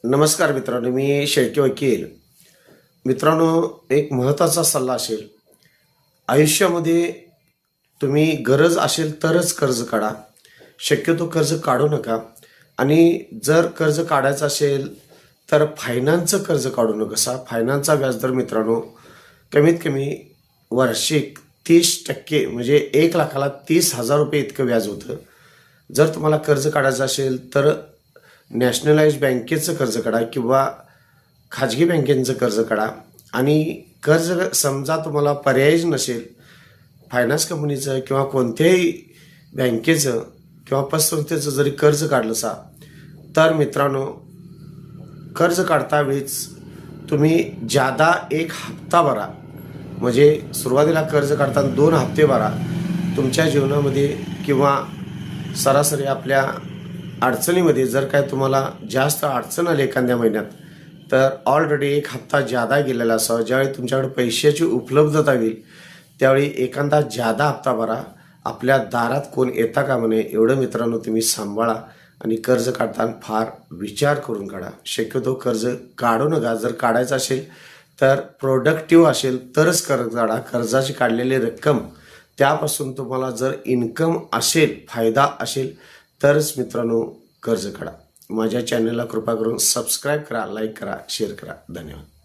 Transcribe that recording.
नमस्कार मित्रांनो, मी शेळके वकील. मित्रांनो, एक महत्त्वाचा सल्ला असेल. आयुष्यामध्ये तुम्ही गरज असेल तरच कर्ज काढा. शक्यतो कर्ज काढू नका. आणि जर कर्ज काढायचं असेल तर फायनान्सचं कर्ज काढू नका. फायनान्सचा व्याजदर मित्रांनो कमीत कमी वार्षिक 30% म्हणजे 1,00,000ला 30,000 रुपये इतकं व्याज होतं. जर तुम्हाला कर्ज काढायचं असेल तर नॅशनलाइज बँकेचं कर्ज काढा किंवा खाजगी बँकेचं कर्ज काढा. आणि कर्ज समजा तुम्हाला पर्यायच नसेल फायनान्स कंपनीचं किंवा कोणत्याही बँकेचं किंवा पतसंस्थेचं जरी कर्ज काढलं तर मित्रांनो, कर्ज काढता वेळीच तुम्ही जादा एक हप्ता भरा. म्हणजे सुरुवातीला कर्ज काढताना 2 हप्ते भरा. तुमच्या जीवनामध्ये किंवा सरासरी आपल्या अडचणीमध्ये जर काय तुम्हाला जास्त अडचण आली एखाद्या महिन्यात तर ऑलरेडी एक हप्ता जादा गेलेला असावा. ज्यावेळी तुमच्याकडे पैशाची उपलब्धता होईल त्यावेळी एखादा जादा हप्ता भरा. आपल्या दारात कोण येता कामा नये एवढं मित्रांनो तुम्ही सांभाळा. आणि कर्ज काढताना फार विचार करून काढा. शक्यतो कर्ज काढू नका. जर काढायचं असेल तर प्रोडक्टिव्ह असेल तरच कर्ज काढा. कर्जाची काढलेली रक्कम त्यापासून तुम्हाला जर इन्कम असेल, फायदा असेल तरच मित्रांनो कर्ज काढा. माझ्या चॅनलला कृपा करून सबस्क्राईब करा, लाईक करा, शेअर करा. धन्यवाद.